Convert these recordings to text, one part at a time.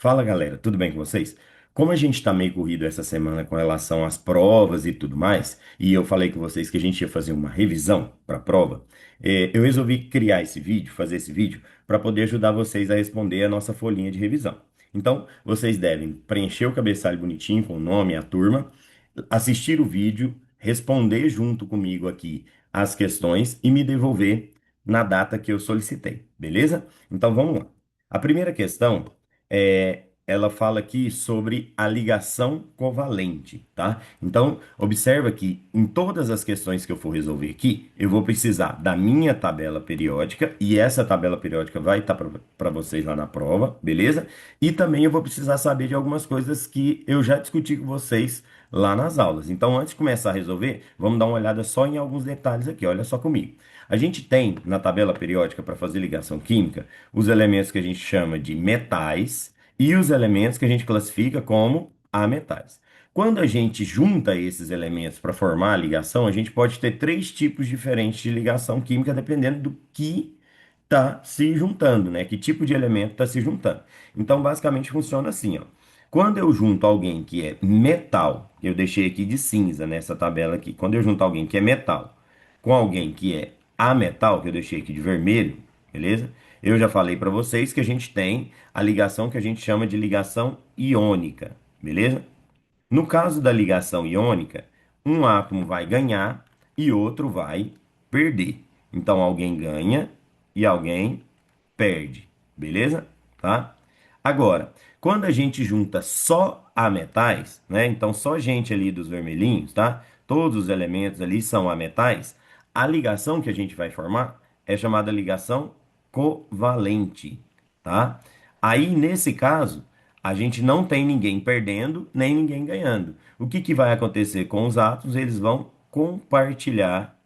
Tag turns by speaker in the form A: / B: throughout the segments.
A: Fala galera, tudo bem com vocês? Como a gente está meio corrido essa semana com relação às provas e tudo mais, e eu falei com vocês que a gente ia fazer uma revisão para a prova, eu resolvi criar esse vídeo, fazer esse vídeo, para poder ajudar vocês a responder a nossa folhinha de revisão. Então, vocês devem preencher o cabeçalho bonitinho com o nome e a turma, assistir o vídeo, responder junto comigo aqui as questões e me devolver na data que eu solicitei, beleza? Então vamos lá. A primeira questão ela fala aqui sobre a ligação covalente, tá? Então, observa que em todas as questões que eu for resolver aqui, eu vou precisar da minha tabela periódica, e essa tabela periódica vai estar para vocês lá na prova, beleza? E também eu vou precisar saber de algumas coisas que eu já discuti com vocês lá nas aulas. Então, antes de começar a resolver, vamos dar uma olhada só em alguns detalhes aqui, olha só comigo. A gente tem na tabela periódica para fazer ligação química os elementos que a gente chama de metais e os elementos que a gente classifica como ametais. Quando a gente junta esses elementos para formar a ligação, a gente pode ter três tipos diferentes de ligação química, dependendo do que está se juntando, né? Que tipo de elemento está se juntando. Então, basicamente funciona assim, ó. Quando eu junto alguém que é metal, eu deixei aqui de cinza nessa tabela aqui. Quando eu junto alguém que é metal com alguém que é ametal, que eu deixei aqui de vermelho, beleza? Eu já falei para vocês que a gente tem a ligação que a gente chama de ligação iônica, beleza? No caso da ligação iônica, um átomo vai ganhar e outro vai perder. Então alguém ganha e alguém perde, beleza? Tá? Agora, quando a gente junta só ametais, né? Então só gente ali dos vermelhinhos, tá? Todos os elementos ali são ametais. A ligação que a gente vai formar é chamada ligação covalente, tá? Aí nesse caso, a gente não tem ninguém perdendo nem ninguém ganhando. O que que vai acontecer com os átomos? Eles vão compartilhar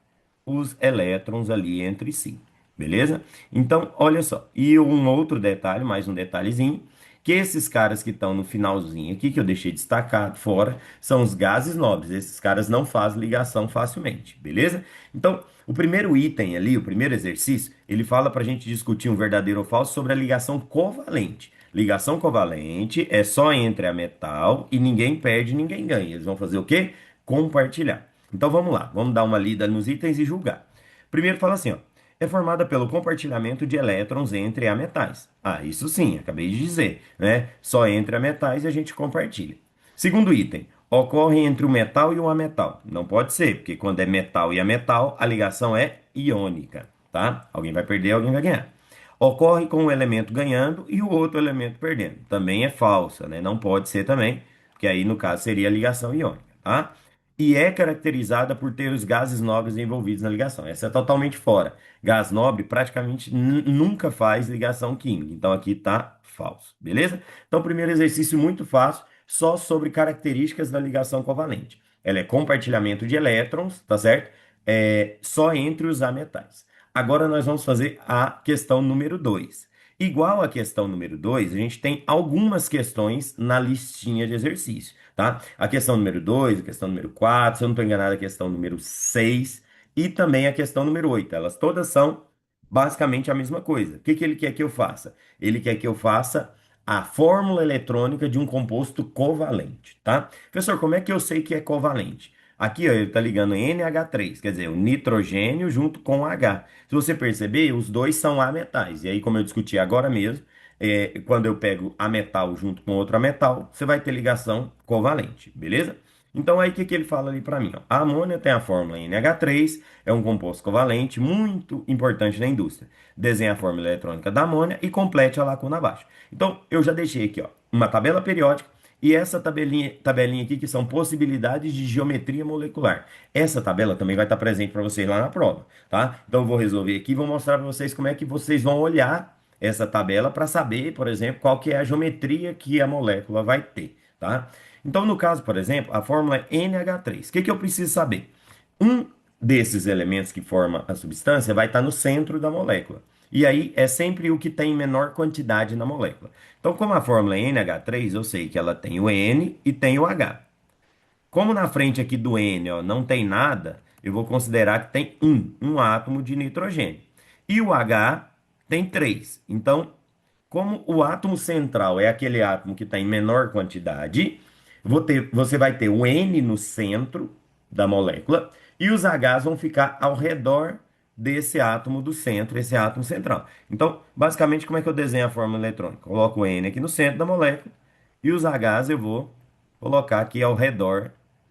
A: os elétrons ali entre si, beleza? Então, olha só. E um outro detalhe, mais um detalhezinho, que esses caras que estão no finalzinho aqui, que eu deixei destacado fora, são os gases nobres. Esses caras não fazem ligação facilmente, beleza? Então, o primeiro item ali, o primeiro exercício, ele fala para a gente discutir um verdadeiro ou falso sobre a ligação covalente. Ligação covalente é só entre a metal e ninguém perde, ninguém ganha. Eles vão fazer o quê? Compartilhar. Então vamos lá, vamos dar uma lida nos itens e julgar. Primeiro fala assim, ó, é formada pelo compartilhamento de elétrons entre ametais. Ah, isso sim, acabei de dizer, né? Só entre ametais a gente compartilha. Segundo item, ocorre entre o metal e o ametal. Não pode ser, porque quando é metal e ametal, a ligação é iônica, tá? Alguém vai perder, alguém vai ganhar. Ocorre com o elemento ganhando e o outro elemento perdendo. Também é falsa, né? Não pode ser também, porque aí no caso seria a ligação iônica, tá? E é caracterizada por ter os gases nobres envolvidos na ligação. Essa é totalmente fora. Gás nobre praticamente nunca faz ligação química. Então aqui tá falso, beleza? Então, primeiro exercício muito fácil, só sobre características da ligação covalente. Ela é compartilhamento de elétrons, tá certo? Só entre os ametais. Agora nós vamos fazer a questão número 2. Igual à questão número 2, a gente tem algumas questões na listinha de exercício, tá? A questão número 2, a questão número 4, se eu não estou enganado, a questão número 6 e também a questão número 8. Elas todas são basicamente a mesma coisa. O que que ele quer que eu faça? Ele quer que eu faça a fórmula eletrônica de um composto covalente, tá? Professor, como é que eu sei que é covalente? Aqui, ó, ele está ligando NH3, quer dizer, o nitrogênio junto com o H. Se você perceber, os dois são ametais. E aí, como eu discuti agora mesmo, quando eu pego a metal junto com outra metal, você vai ter ligação covalente, beleza? Então, aí, o que que ele fala ali para mim? Ó? A amônia tem a fórmula NH3, é um composto covalente muito importante na indústria. Desenhe a fórmula eletrônica da amônia e complete a lacuna abaixo. Então, eu já deixei aqui, ó, uma tabela periódica e essa tabelinha aqui que são possibilidades de geometria molecular. Essa tabela também vai estar presente para vocês lá na prova, tá? Então eu vou resolver aqui e vou mostrar para vocês como é que vocês vão olhar essa tabela para saber, por exemplo, qual que é a geometria que a molécula vai ter, tá? Então no caso, por exemplo, a fórmula é NH3. O que que eu preciso saber? Um desses elementos que forma a substância vai estar no centro da molécula. E aí é sempre o que tem menor quantidade na molécula. Então, como a fórmula é NH3, eu sei que ela tem o N e tem o H. Como na frente aqui do N, ó, não tem nada, eu vou considerar que tem um átomo de nitrogênio. E o H tem três. Então, como o átomo central é aquele átomo que está em menor quantidade, você vai ter o N no centro da molécula e os Hs vão ficar ao redor desse átomo do centro, esse átomo central. Então, basicamente, como é que eu desenho a fórmula eletrônica? Coloco o N aqui no centro da molécula e os Hs eu vou colocar aqui ao redor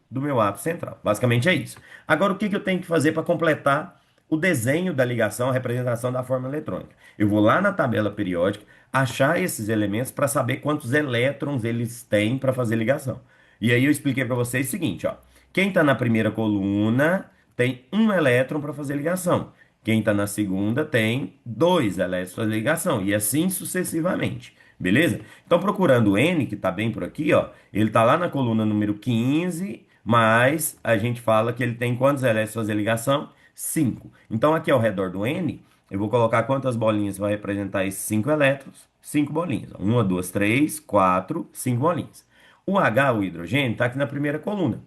A: do meu átomo central. Basicamente é isso. Agora, o que que eu tenho que fazer para completar o desenho da ligação, a representação da fórmula eletrônica? Eu vou lá na tabela periódica, achar esses elementos para saber quantos elétrons eles têm para fazer ligação. E aí eu expliquei para vocês o seguinte, ó. Quem está na primeira coluna tem um elétron para fazer ligação. Quem está na segunda tem dois elétrons para fazer ligação. E assim sucessivamente. Beleza? Então, procurando o N, que está bem por aqui, ó, ele está lá na coluna número 15, mas a gente fala que ele tem quantos elétrons para fazer ligação? 5. Então, aqui ao redor do N, eu vou colocar quantas bolinhas vai representar esses 5 elétrons? 5 bolinhas. Uma, duas, três, quatro, 5 bolinhas. O H, o hidrogênio, está aqui na primeira coluna.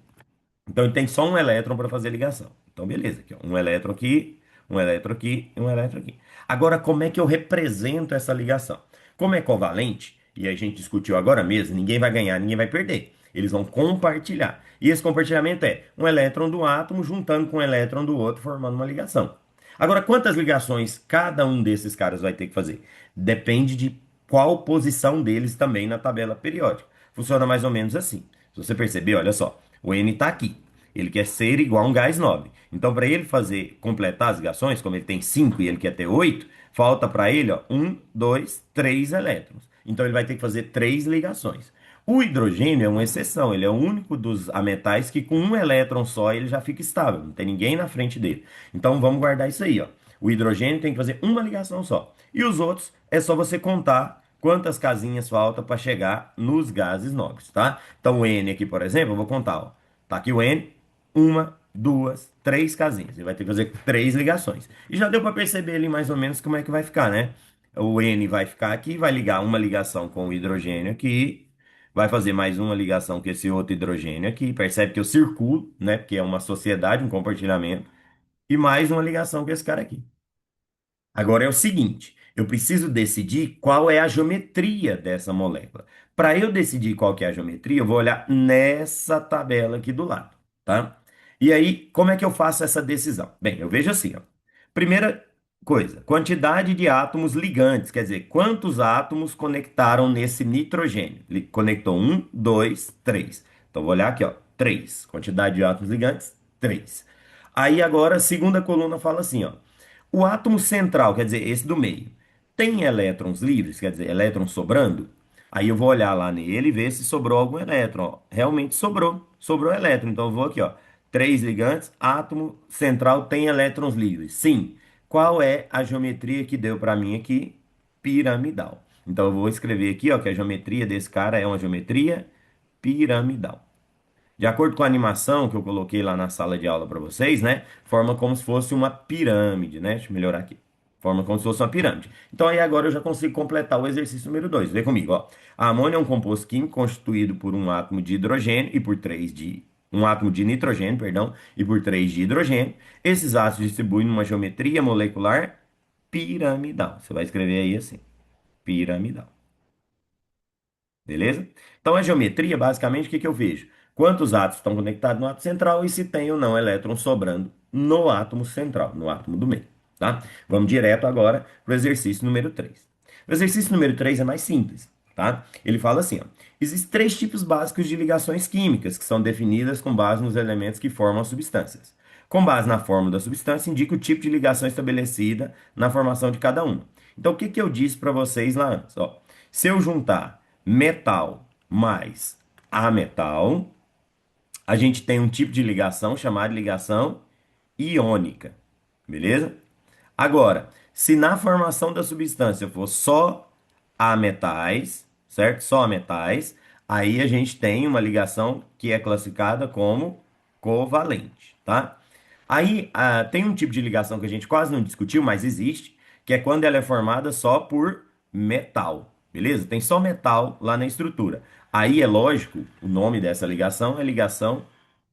A: Então ele tem só um elétron para fazer ligação. Então, beleza, aqui, ó, um elétron aqui, um elétron aqui e um elétron aqui. Agora, como é que eu represento essa ligação? Como é covalente, e a gente discutiu agora mesmo, ninguém vai ganhar, ninguém vai perder. Eles vão compartilhar. E esse compartilhamento é um elétron do átomo juntando com um elétron do outro, formando uma ligação. Agora, quantas ligações cada um desses caras vai ter que fazer? Depende de qual posição deles também na tabela periódica. Funciona mais ou menos assim. Se você perceber, olha só, o N está aqui. Ele quer ser igual a um gás nobre. Então, para ele fazer, completar as ligações, como ele tem 5 e ele quer ter 8, falta para ele, ó, 1, 2, 3 elétrons. Então, ele vai ter que fazer 3 ligações. O hidrogênio é uma exceção, ele é o único dos ametais que com um elétron só ele já fica estável, não tem ninguém na frente dele. Então vamos guardar isso aí, ó. O hidrogênio tem que fazer uma ligação só. E os outros é só você contar quantas casinhas faltam para chegar nos gases nobres, tá? Então o N aqui, por exemplo, eu vou contar, ó. Tá aqui o N, uma, duas, três casinhas. Ele vai ter que fazer 3 ligações. E já deu para perceber ali mais ou menos como é que vai ficar, né? O N vai ficar aqui, vai ligar uma ligação com o hidrogênio aqui, vai fazer mais uma ligação com esse outro hidrogênio aqui. Percebe que eu circulo, né? Porque é uma sociedade, um compartilhamento. E mais uma ligação com esse cara aqui. Agora é o seguinte, eu preciso decidir qual é a geometria dessa molécula. Para eu decidir qual que é a geometria, eu vou olhar nessa tabela aqui do lado, tá? E aí, como é que eu faço essa decisão? Bem, eu vejo assim, ó. Primeira coisa, quantidade de átomos ligantes, quer dizer, quantos átomos conectaram nesse nitrogênio? Ele conectou um, dois, três. Então, vou olhar aqui, ó, três. Quantidade de átomos ligantes, três. Aí agora, a segunda coluna fala assim, ó. O átomo central, quer dizer, esse do meio, tem elétrons livres, quer dizer, elétrons sobrando? Aí eu vou olhar lá nele e ver se sobrou algum elétron. Ó. Realmente sobrou, sobrou elétron. Então eu vou aqui, ó, 3 ligantes, átomo central tem elétrons livres. Sim. Qual é a geometria que deu para mim aqui? Piramidal. Então eu vou escrever aqui, ó, que a geometria desse cara é uma geometria piramidal. De acordo com a animação que eu coloquei lá na sala de aula para vocês, né? Forma como se fosse uma pirâmide, né? Deixa eu melhorar aqui. Forma como se fosse uma pirâmide. Então aí agora eu já consigo completar o exercício número 2. Vê comigo, ó. A amônia é um composto químico constituído por um átomo de hidrogênio e por três de um átomo de nitrogênio, perdão, e por três de hidrogênio. Esses átomos distribuem numa geometria molecular piramidal. Você vai escrever aí assim, piramidal. Beleza? Então, a geometria, basicamente, o que que eu vejo? Quantos átomos estão conectados no átomo central e se tem ou não elétrons sobrando no átomo central, no átomo do meio, tá? Vamos direto agora para o exercício número 3. O exercício número 3 é mais simples, tá? Ele fala assim, ó. Existem 3 tipos básicos de ligações químicas que são definidas com base nos elementos que formam as substâncias. Com base na fórmula da substância, indica o tipo de ligação estabelecida na formação de cada uma. Então, o que que eu disse para vocês lá antes? Ó, se eu juntar metal mais ametal, a gente tem um tipo de ligação chamada ligação iônica, beleza? Agora, se na formação da substância for só ametais, certo? Só ametais, aí a gente tem uma ligação que é classificada como covalente, tá? Aí tem um tipo de ligação que a gente quase não discutiu, mas existe, que é quando ela é formada só por metal, beleza? Tem só metal lá na estrutura. Aí é lógico, o nome dessa ligação é ligação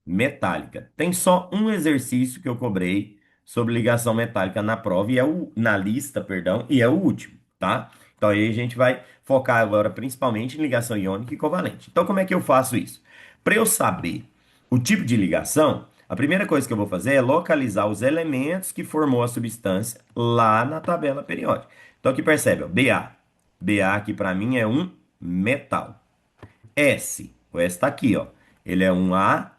A: metálica. Tem só um exercício que eu cobrei sobre ligação metálica na prova, na lista, perdão, e é o último, tá? Então aí a gente vai focar agora principalmente em ligação iônica e covalente. Então como é que eu faço isso? Para eu saber o tipo de ligação, a primeira coisa que eu vou fazer é localizar os elementos que formou a substância lá na tabela periódica. Então aqui percebe, ó, Ba. Ba aqui para mim é um metal. S, o S está aqui, ó. Ele é um A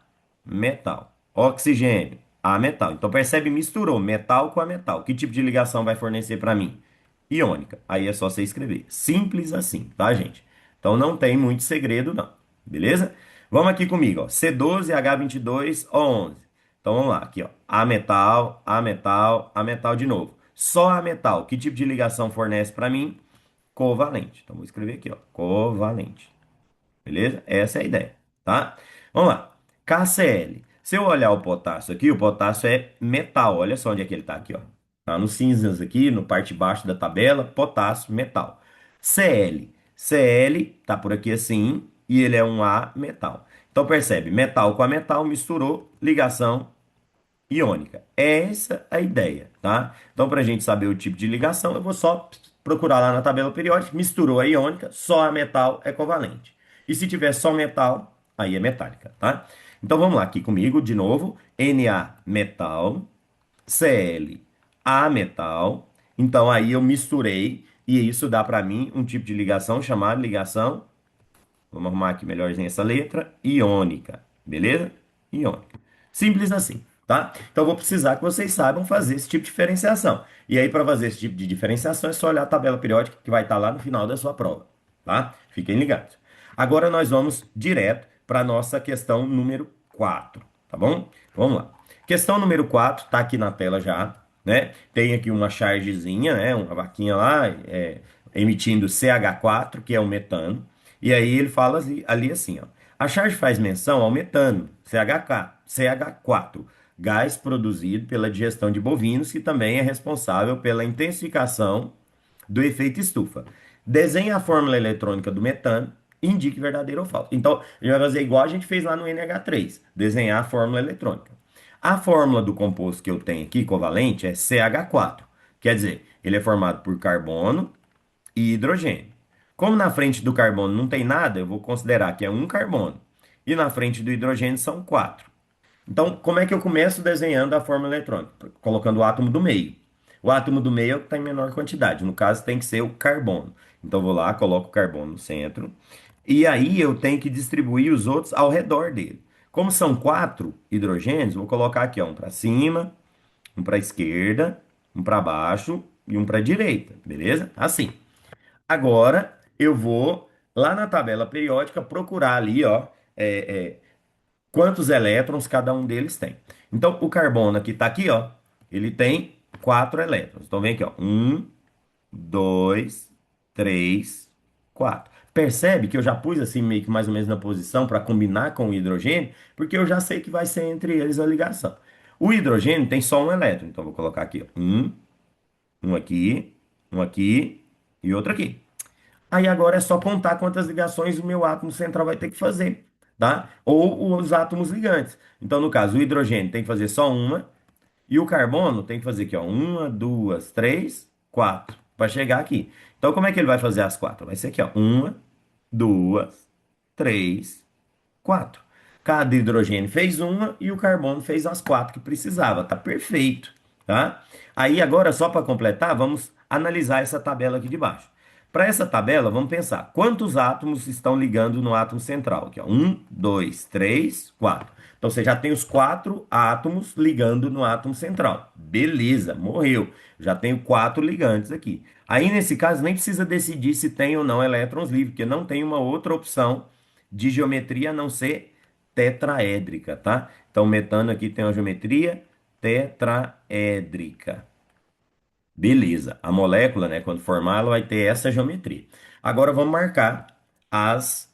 A: metal. Oxigênio, A metal. Então percebe, misturou metal com a metal. Que tipo de ligação vai fornecer para mim? Iônica. Aí é só você escrever. Simples assim, tá, gente? Então não tem muito segredo, não. Beleza? Vamos aqui comigo, ó. C12H22O11. Então vamos lá, aqui, ó. A metal, A metal, A metal de novo. Só A metal. Que tipo de ligação fornece para mim? Covalente. Então vou escrever aqui, ó. Covalente. Beleza? Essa é a ideia, tá? Vamos lá. KCl. Se eu olhar o potássio aqui, o potássio é metal. Olha só onde é que ele tá aqui, ó. Tá nos cinzas aqui, no parte de baixo da tabela, potássio, metal. Cl. Cl tá por aqui assim, e ele é um A metal. Então percebe, metal com a metal misturou, ligação iônica. É essa a ideia, tá? Então, para a gente saber o tipo de ligação, eu vou só procurar lá na tabela periódica, misturou a iônica, só a metal é covalente. E se tiver só metal, aí é metálica, tá? Então vamos lá aqui comigo, de novo, Na metal, Cl A metal. Então aí eu misturei e isso dá para mim um tipo de ligação chamada ligação, vamos arrumar aqui melhorzinho essa letra, iônica, beleza? Iônica. Simples assim, tá? Então eu vou precisar que vocês saibam fazer esse tipo de diferenciação. E aí, para fazer esse tipo de diferenciação, é só olhar a tabela periódica que vai estar lá no final da sua prova, tá? Fiquem ligados. Agora nós vamos direto para a nossa questão número 4, tá bom? Vamos lá. Questão número 4 tá aqui na tela já, né? Tem aqui uma chargezinha, né? Uma vaquinha lá, emitindo CH4, que é o metano. E aí ele fala ali assim, ó. A charge faz menção ao metano, CH4, gás produzido pela digestão de bovinos, que também é responsável pela intensificação do efeito estufa. Desenhe a fórmula eletrônica do metano e indique verdadeiro ou falso. Então, a gente vai fazer igual a gente fez lá no NH3, desenhar a fórmula eletrônica. A fórmula do composto que eu tenho aqui, covalente, é CH4. Quer dizer, ele é formado por carbono e hidrogênio. Como na frente do carbono não tem nada, eu vou considerar que é um carbono. E na frente do hidrogênio são quatro. Então, como é que eu começo desenhando a fórmula eletrônica? Colocando o átomo do meio. O átomo do meio é o que está em menor quantidade. No caso, tem que ser o carbono. Então, eu vou lá, coloco o carbono no centro. E aí, eu tenho que distribuir os outros ao redor dele. Como são quatro hidrogênios, vou colocar aqui ó, um para cima, um para a esquerda, um para baixo e um para a direita. Beleza? Assim. Agora eu vou lá na tabela periódica procurar ali, ó, quantos elétrons cada um deles tem. Então, o carbono que está aqui, ó, ele tem quatro elétrons. Então, vem aqui, ó, um, dois, três, quatro. Percebe que eu já pus assim meio que mais ou menos na posição para combinar com o hidrogênio, porque eu já sei que vai ser entre eles a ligação. O hidrogênio tem só um elétron, então vou colocar aqui, ó, um aqui e outro aqui. Aí agora é só contar quantas ligações o meu átomo central vai ter que fazer, tá? Ou os átomos ligantes. Então, no caso, o hidrogênio tem que fazer só uma, e o carbono tem que fazer aqui, ó, uma, duas, três, quatro, para chegar aqui. Então, como é que ele vai fazer as quatro? Vai ser aqui, ó, uma, duas, três, quatro. Cada hidrogênio fez uma e o carbono fez as quatro que precisava. Tá perfeito, tá? Aí agora, só para completar, vamos analisar essa tabela aqui de baixo. Para essa tabela, vamos pensar quantos átomos estão ligando no átomo central. Aqui, ó. Um, dois, três, quatro. Então você já tem os quatro átomos ligando no átomo central. Beleza, morreu. Já tenho quatro ligantes aqui. Aí nesse caso nem precisa decidir se tem ou não elétrons livres, porque não tem uma outra opção de geometria a não ser tetraédrica, tá? Então, metano aqui tem uma geometria tetraédrica. Beleza. A molécula, né, quando formar, ela vai ter essa geometria. Agora vamos marcar as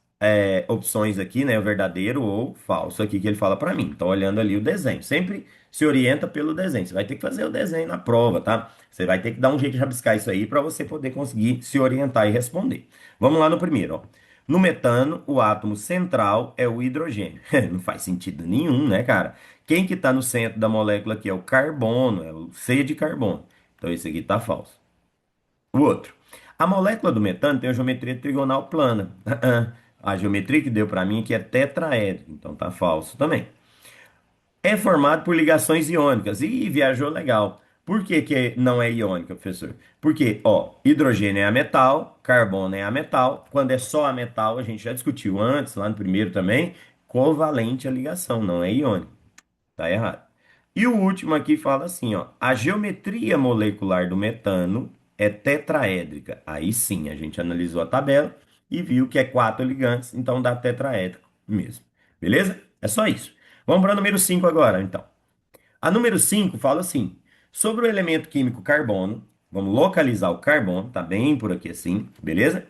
A: opções aqui, né, o verdadeiro ou falso aqui que ele fala para mim. Então, olhando ali o desenho. Sempre se orienta pelo desenho. Você vai ter que fazer o desenho na prova, tá? Você vai ter que dar um jeito de rabiscar isso aí para você poder conseguir se orientar e responder. Vamos lá no primeiro, ó. No metano, o átomo central é o hidrogênio. Não faz sentido nenhum, né, cara? Quem que está no centro da molécula aqui é o carbono, é o C de carbono. Então esse aqui está falso. O outro. A molécula do metano tem uma geometria trigonal plana. A geometria que deu para mim aqui é tetraédrica, então tá falso também. É formado por ligações iônicas. Ih, viajou legal. Por que que não é iônica, professor? Porque, ó, hidrogênio é ametal, carbono é ametal. Quando é só ametal, a gente já discutiu antes, lá no primeiro também, covalente a ligação, não é iônica. Tá errado. E o último aqui fala assim, ó, a geometria molecular do metano é tetraédrica. Aí sim, a gente analisou a tabela e viu que é quatro ligantes, então dá tetraédrico mesmo. Beleza? É só isso. Vamos para o número 5 agora, então. A número 5 fala assim: sobre o elemento químico carbono, vamos localizar o carbono, tá bem por aqui assim, beleza?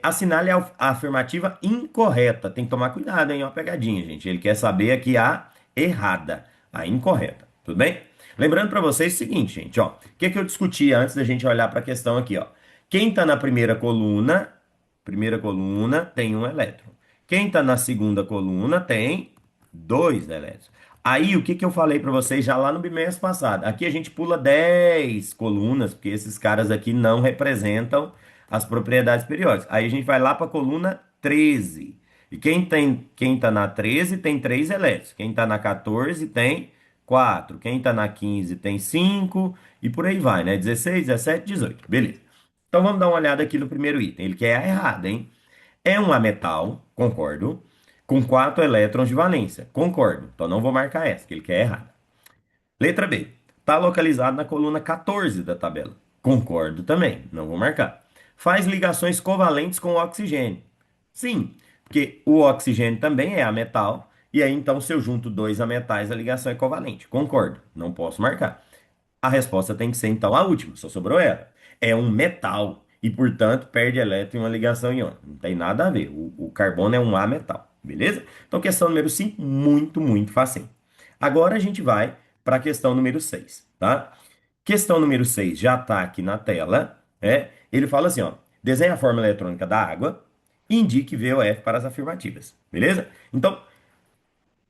A: Assinale a afirmativa incorreta. Tem que tomar cuidado, hein? É uma pegadinha, gente. Ele quer saber aqui a errada, a incorreta. Tudo bem? Lembrando para vocês o seguinte, gente, ó. O que que eu discuti antes da gente olhar para a questão aqui, ó? Quem está na primeira coluna tem um elétron. Quem está na segunda coluna tem dois elétrons. Aí, o que que eu falei para vocês já lá no bimestre passado? Aqui a gente pula 10 colunas, porque esses caras aqui não representam as propriedades periódicas. Aí a gente vai lá para a coluna 13. E quem tá na 13 tem 3 elétrons. Quem tá na 14 tem 4. Quem tá na 15 tem 5. E por aí vai, né? 16, 17, 18. Beleza. Então vamos dar uma olhada aqui no primeiro item. Ele quer a errada, hein? É um ametal, concordo, com 4 elétrons de valência. Concordo. Então não vou marcar essa, que ele quer errada. Letra B. Está localizado na coluna 14 da tabela. Concordo também, não vou marcar. Faz ligações covalentes com o oxigênio. Sim, porque o oxigênio também é ametal, e aí então se eu junto dois ametais, a ligação é covalente. Concordo, não posso marcar. A resposta tem que ser então a última, só sobrou ela. É um metal e, portanto, perde elétron em uma ligação iônica. Não tem nada a ver. O carbono é um ametal, beleza? Então, questão número 5, muito, muito fácil. Agora a gente vai para a questão número 6, tá? Questão número 6 já está aqui na tela. Ele fala assim, ó, desenhe a fórmula eletrônica da água e indique V ou F para as afirmativas, beleza? Então,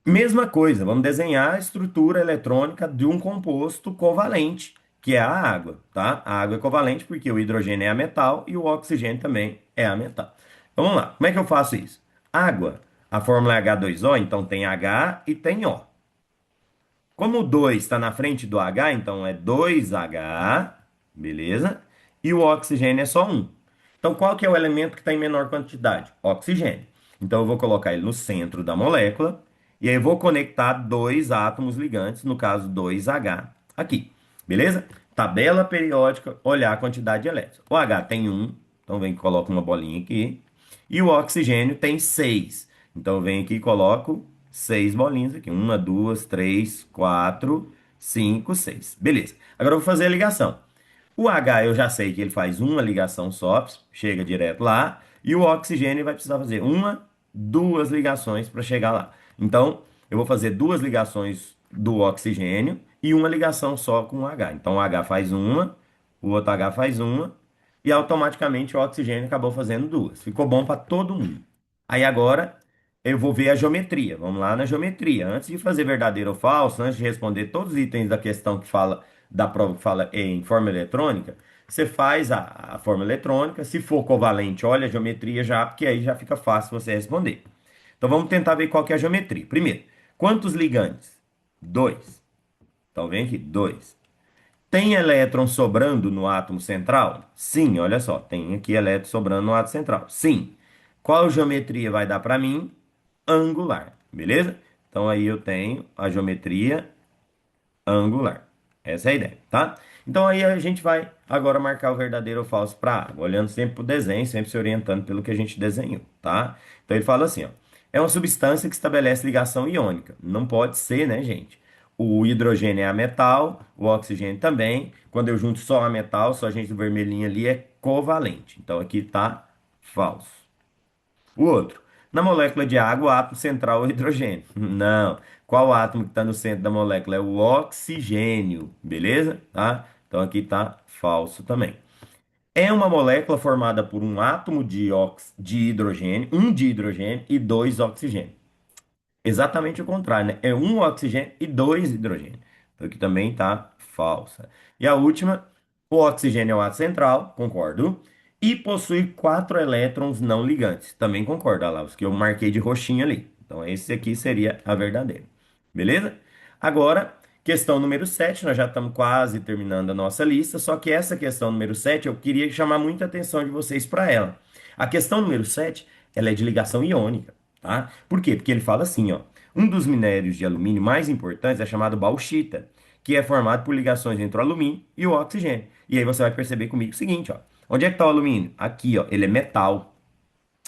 A: mesma coisa, vamos desenhar a estrutura eletrônica de um composto covalente, que é a água, tá? A água é covalente porque o hidrogênio é ametal e o oxigênio também é ametal. Então, vamos lá, como é que eu faço isso? Água, a fórmula é H2O, então tem H e tem O. Como o 2 está na frente do H, então é 2H, beleza? E o oxigênio é só um. Então, qual que é o elemento que está em menor quantidade? Oxigênio. Então, eu vou colocar ele no centro da molécula e aí eu vou conectar dois átomos ligantes, no caso 2H, aqui. Beleza? Tabela periódica, olhar a quantidade de elétrons. O H tem um, então vem e coloco uma bolinha aqui. E o oxigênio tem 6. Então, eu venho aqui e coloco 6 bolinhas aqui. Uma, duas, três, quatro, cinco, seis. Beleza. Agora eu vou fazer a ligação. O H eu já sei que ele faz uma ligação só, chega direto lá. E o oxigênio vai precisar fazer uma, duas ligações para chegar lá. Então, eu vou fazer duas ligações do oxigênio e uma ligação só com o H. Então, o H faz uma, o outro H faz uma, e automaticamente o oxigênio acabou fazendo duas. Ficou bom para todo mundo. Aí agora eu vou ver a geometria. Vamos lá na geometria. Antes de fazer verdadeiro ou falso, antes de responder todos os itens da questão que fala da prova que fala em forma eletrônica, você faz a forma eletrônica. Se for covalente, olha a geometria já, porque aí já fica fácil você responder. Então vamos tentar ver qual que é a geometria. Primeiro, quantos ligantes? Dois. Então vem aqui, dois. Tem elétron sobrando no átomo central? Sim, olha só, tem aqui elétron sobrando no átomo central. Sim. Qual geometria vai dar para mim? Angular, beleza? Então aí eu tenho a geometria angular. Essa é a ideia, tá? Então aí a gente vai agora marcar o verdadeiro ou falso para água, olhando sempre para o desenho, sempre se orientando pelo que a gente desenhou, tá? Então ele fala assim, ó, é uma substância que estabelece ligação iônica. Não pode ser, né, gente? O hidrogênio é a metal, o oxigênio também. Quando eu junto só a metal, só a gente do vermelhinho ali é covalente. Então aqui tá falso. O outro. Na molécula de água, o átomo central é o hidrogênio. Não. Qual átomo que está no centro da molécula? É o oxigênio. Beleza? Tá? Então aqui está falso também. É uma molécula formada por um átomo de hidrogênio, um de hidrogênio e dois oxigênio. Exatamente o contrário, né? É um oxigênio e dois hidrogênio. Então aqui também está falsa. E a última. O oxigênio é o átomo central, concordo. E possui quatro elétrons não ligantes. Também concordo. Olha lá, os que eu marquei de roxinho ali. Então, esse aqui seria a verdadeira. Beleza? Agora, questão número 7. Nós já estamos quase terminando a nossa lista. Só que essa questão número 7, eu queria chamar muita atenção de vocês para ela. A questão número 7, ela é de ligação iônica, tá? Por quê? Porque ele fala assim, ó. Um dos minérios de alumínio mais importantes é chamado bauxita, que é formado por ligações entre o alumínio e o oxigênio. E aí você vai perceber comigo o seguinte, ó. Onde é que está o alumínio? Aqui, ó. Ele é metal.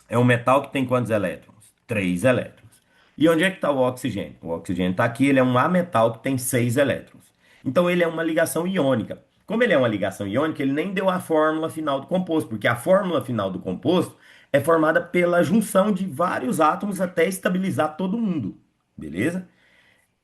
A: É um metal que tem quantos elétrons? Três elétrons. E onde é que está o oxigênio? O oxigênio está aqui, ele é um ametal que tem seis elétrons. Então ele é uma ligação iônica. Como ele é uma ligação iônica, ele nem deu a fórmula final do composto, porque a fórmula final do composto é formada pela junção de vários átomos até estabilizar todo mundo. Beleza?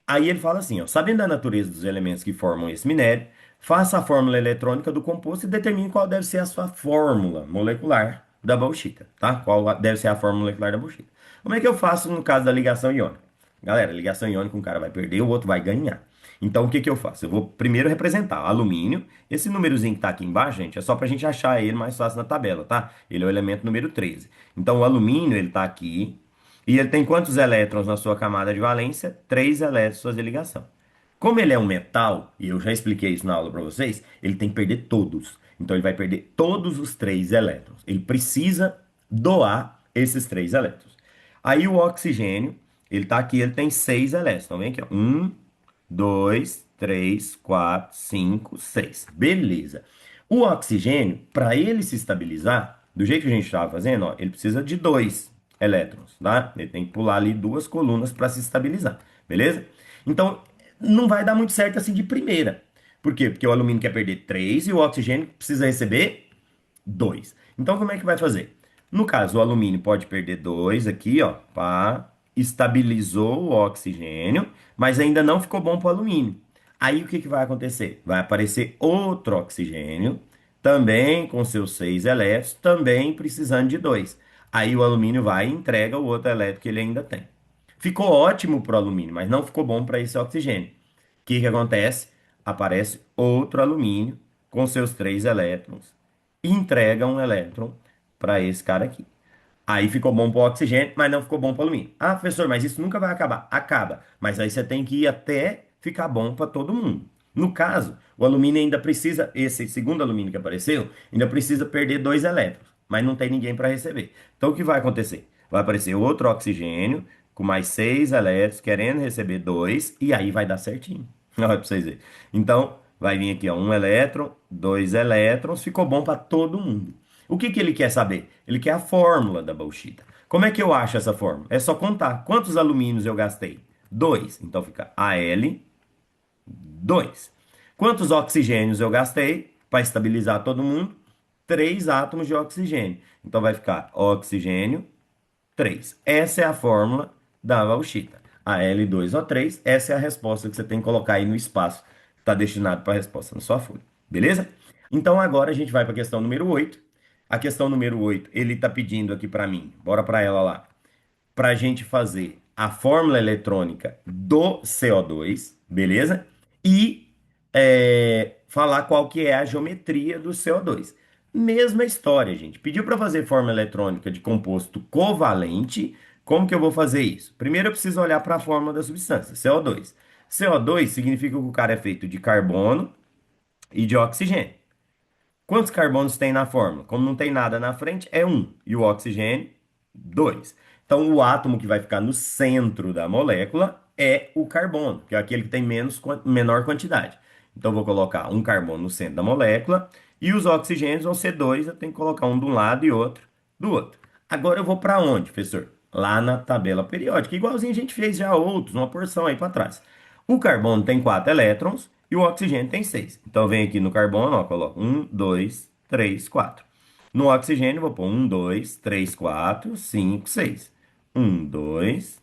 A: Aí ele fala assim, ó, sabendo a natureza dos elementos que formam esse minério, faça a fórmula eletrônica do composto e determine qual deve ser a sua fórmula molecular da bauxita, tá? Qual deve ser a fórmula molecular da bauxita. Como é que eu faço no caso da ligação iônica? Galera, ligação iônica, um cara vai perder, o outro vai ganhar. Então, o que que eu faço? Eu vou primeiro representar alumínio. Esse númerozinho que tá aqui embaixo, gente, é só pra gente achar ele mais fácil na tabela, tá? Ele é o elemento número 13. Então, o alumínio, ele tá aqui, e ele tem quantos elétrons na sua camada de valência? Três elétrons de ligação. Como ele é um metal, e eu já expliquei isso na aula para vocês, ele tem que perder todos. Então ele vai perder todos os três elétrons. Ele precisa doar esses três elétrons. Aí o oxigênio, ele tá aqui, ele tem seis elétrons. Então vem aqui, ó. Um, dois, três, quatro, cinco, seis. Beleza. O oxigênio, para ele se estabilizar, do jeito que a gente estava fazendo, ó, ele precisa de dois elétrons, tá? Ele tem que pular ali duas colunas para se estabilizar, beleza? Então, não vai dar muito certo assim de primeira. Por quê? Porque o alumínio quer perder 3 e o oxigênio precisa receber 2. Então, como é que vai fazer? No caso, o alumínio pode perder 2 aqui, ó, pá, estabilizou o oxigênio, mas ainda não ficou bom para o alumínio. Aí o que que vai acontecer? Vai aparecer outro oxigênio, também com seus 6 elétrons, também precisando de 2. Aí o alumínio vai e entrega o outro elétron que ele ainda tem. Ficou ótimo para o alumínio, mas não ficou bom para esse oxigênio. O que que acontece? Aparece outro alumínio com seus três elétrons e entrega um elétron para esse cara aqui. Aí ficou bom para o oxigênio, mas não ficou bom para o alumínio. Ah, professor, mas isso nunca vai acabar. Acaba, mas aí você tem que ir até ficar bom para todo mundo. No caso, o alumínio ainda precisa, esse segundo alumínio que apareceu, ainda precisa perder dois elétrons, mas não tem ninguém para receber. Então o que vai acontecer? Vai aparecer outro oxigênio com mais seis elétrons, querendo receber dois, e aí vai dar certinho. Olha para vocês verem. Então, vai vir aqui, ó, um elétron, dois elétrons, ficou bom para todo mundo. O que que ele quer saber? Ele quer a fórmula da bauxita. Como é que eu acho essa fórmula? É só contar. Quantos alumínios eu gastei? Dois. Então fica Al2. Quantos oxigênios eu gastei para estabilizar todo mundo? Três átomos de oxigênio. Então vai ficar oxigênio 3. Essa é a fórmula da bauxita. Al2O3, essa é a resposta que você tem que colocar aí no espaço que está destinado para a resposta na sua folha. Beleza? Então agora a gente vai para a questão número 8. A questão número 8, ele está pedindo aqui para mim, bora para ela lá, para a gente fazer a fórmula eletrônica do CO2, beleza? E falar qual que é a geometria do CO2. Mesma história, gente. Pediu para fazer fórmula eletrônica de composto covalente. Como que eu vou fazer isso? Primeiro eu preciso olhar para a fórmula da substância, CO2. CO2 significa que o cara é feito de carbono e de oxigênio. Quantos carbonos tem na fórmula? Como não tem nada na frente, é um. E o oxigênio, dois. Então, o átomo que vai ficar no centro da molécula é o carbono, que é aquele que tem menor quantidade. Então, eu vou colocar um carbono no centro da molécula. E os oxigênios vão ser dois. Eu tenho que colocar um de um lado e outro do outro. Agora, eu vou para onde, professor? Lá na tabela periódica. Igualzinho a gente fez já outros, uma porção aí para trás. O carbono tem 4 elétrons e o oxigênio tem 6. Então, vem aqui no carbono, ó, coloco 1, 2, 3, 4. No oxigênio, vou pôr 1, 2, 3, 4, 5, 6. 1, 2,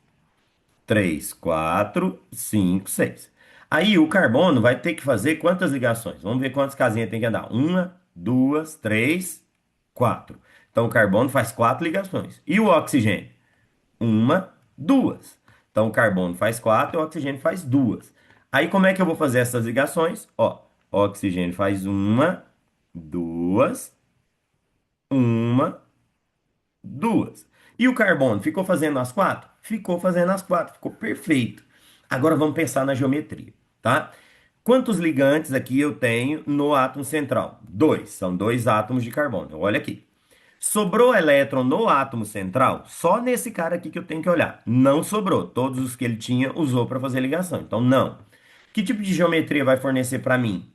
A: 3, 4, 5, 6. Aí, o carbono vai ter que fazer quantas ligações? Vamos ver quantas casinhas tem que andar. Uma, duas, três, quatro. Então, o carbono faz 4 ligações. E o oxigênio? Uma, duas. Então, o carbono faz quatro e o oxigênio faz duas. Aí, como é que eu vou fazer essas ligações? Ó, o oxigênio faz uma, duas, uma, duas. E o carbono ficou fazendo as quatro? Ficou fazendo as quatro, ficou perfeito. Agora vamos pensar na geometria, tá? Quantos ligantes aqui eu tenho no átomo central? Dois, são dois átomos de carbono. Olha aqui. Sobrou elétron no átomo central? Só nesse cara aqui que eu tenho que olhar. Não sobrou. Todos os que ele tinha usou para fazer ligação. Então, não. Que tipo de geometria vai fornecer para mim?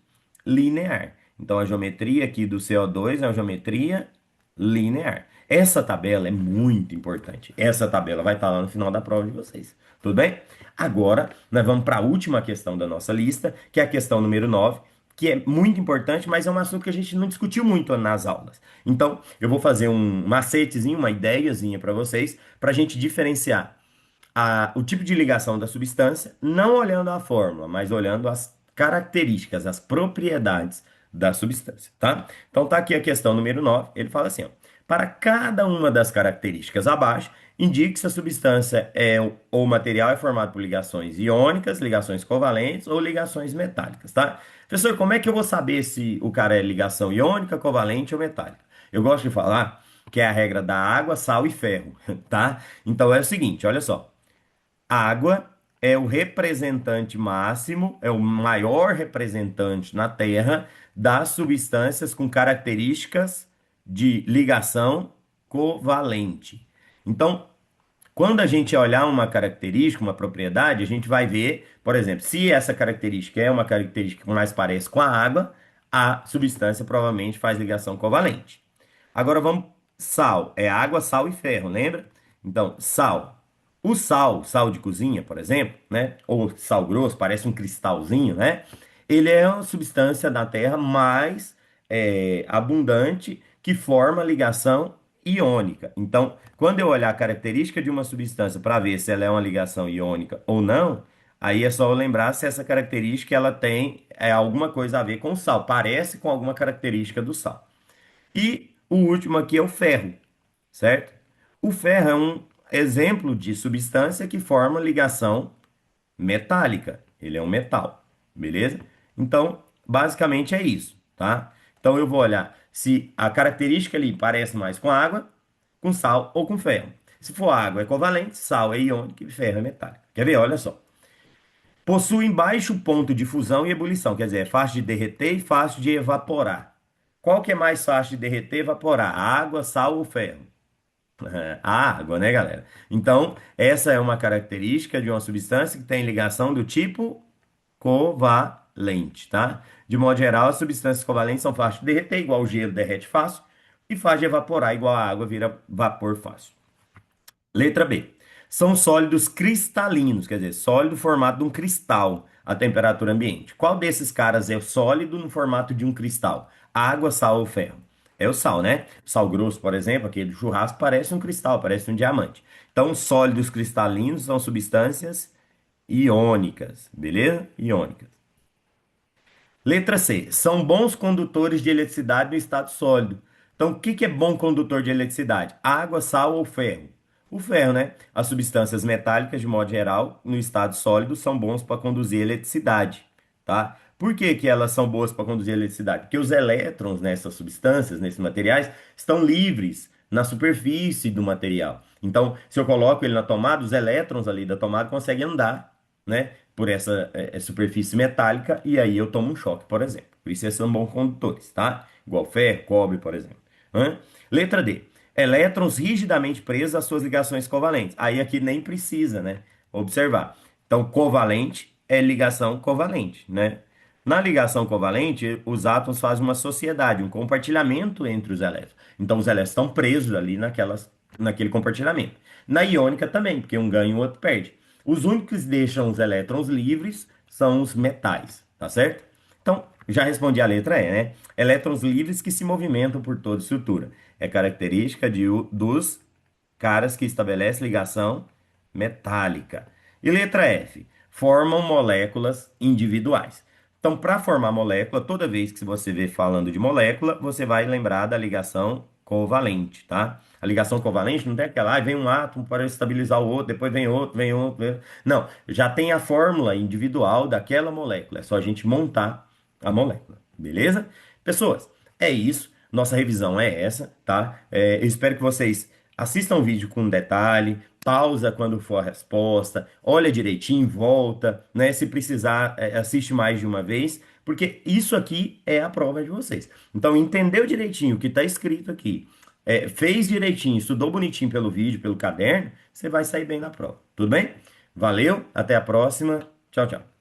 A: Linear. Então, a geometria aqui do CO2 é uma geometria linear. Essa tabela é muito importante. Essa tabela vai estar lá no final da prova de vocês. Tudo bem? Agora, nós vamos para a última questão da nossa lista, que é a questão número 9, que é muito importante, mas é um assunto que a gente não discutiu muito nas aulas. Então, eu vou fazer um macetezinho, uma ideiazinha para vocês, para a gente diferenciar o tipo de ligação da substância, não olhando a fórmula, mas olhando as características, as propriedades da substância, tá? Então tá aqui a questão número 9. Ele fala assim, ó, para cada uma das características abaixo, indique se a substância ou material é formado por ligações iônicas, ligações covalentes ou ligações metálicas, tá? Professor, como é que eu vou saber se o cara é ligação iônica, covalente ou metálica? Eu gosto de falar que é a regra da água, sal e ferro, tá? Então é o seguinte, olha só. Água é o representante máximo, é o maior representante na Terra das substâncias com características de ligação covalente. Então, quando a gente olhar uma característica, uma propriedade, a gente vai ver, por exemplo, se essa característica é uma característica que mais parece com a água, a substância provavelmente faz ligação covalente. Agora vamos, sal, é água, sal e ferro, lembra? Então, sal. O sal, sal de cozinha, por exemplo, né? Ou sal grosso, parece um cristalzinho, né? Ele é uma substância da Terra mais abundante que forma ligação iônica. Então, quando eu olhar a característica de uma substância para ver se ela é uma ligação iônica ou não, aí é só eu lembrar se essa característica ela tem alguma coisa a ver com o sal, parece com alguma característica do sal. E o último aqui é o ferro, certo? O ferro é um exemplo de substância que forma ligação metálica. Ele é um metal, beleza? Então, basicamente é isso, tá? Então eu vou olhar se a característica ali parece mais com água, com sal ou com ferro. Se for água é covalente, sal é iônico e ferro é metálico. Quer ver? Olha só. Possuem baixo ponto de fusão e ebulição, quer dizer, é fácil de derreter e fácil de evaporar. Qual que é mais fácil de derreter e evaporar? A água, sal ou ferro? A água, né, galera? Então, essa é uma característica de uma substância que tem ligação do tipo covalente, tá? De modo geral, as substâncias covalentes são fáceis de derreter, igual o gelo derrete fácil, e fácil de evaporar, igual a água vira vapor fácil. Letra B. São sólidos cristalinos, quer dizer, sólido formato de um cristal a temperatura ambiente. Qual desses caras é sólido no formato de um cristal? Água, sal ou ferro? É o sal, né? Sal grosso, por exemplo, aquele do churrasco, parece um cristal, parece um diamante. Então, sólidos cristalinos são substâncias iônicas, beleza? Iônicas. Letra C. São bons condutores de eletricidade no estado sólido. Então, o que que é bom condutor de eletricidade? Água, sal ou ferro? O ferro, né? As substâncias metálicas, de modo geral, no estado sólido, são bons para conduzir eletricidade, tá? Por que que elas são boas para conduzir eletricidade? Porque os elétrons nessas substâncias, nesses materiais, estão livres na superfície do material. Então, se eu coloco ele na tomada, os elétrons ali da tomada conseguem andar, né, por essa superfície metálica e aí eu tomo um choque, por exemplo. Por isso eles são bons condutores, tá? Igual ferro, cobre, por exemplo. Letra D. Elétrons rigidamente presos às suas ligações covalentes. Aí aqui nem precisa, né? Observar. Então, covalente é ligação covalente, né? Na ligação covalente, os átomos fazem uma sociedade, um compartilhamento entre os elétrons. Então, os elétrons estão presos ali naquele compartilhamento. Na iônica também, porque um ganha e o outro perde. Os únicos que deixam os elétrons livres são os metais, tá certo? Então, já respondi a letra E, né? Elétrons livres que se movimentam por toda estrutura. É característica dos caras que estabelecem ligação metálica. E letra F, formam moléculas individuais. Então, para formar molécula, toda vez que você vê falando de molécula, você vai lembrar da ligação covalente, tá? A ligação covalente não tem aquela, vem um átomo para estabilizar o outro, depois vem outro, vem outro. Não, já tem a fórmula individual daquela molécula. É só a gente montar a molécula, beleza? Pessoas, É isso, nossa revisão é essa, tá? Eu espero que vocês assistam o vídeo com detalhe, pausa quando for a resposta, olha direitinho, volta, né? Se precisar, assiste mais de uma vez, porque isso aqui é a prova de vocês. Então, entendeu direitinho o que está escrito aqui, fez direitinho, estudou bonitinho pelo vídeo, pelo caderno, você vai sair bem na prova, tudo bem? Valeu, até a próxima, tchau, tchau.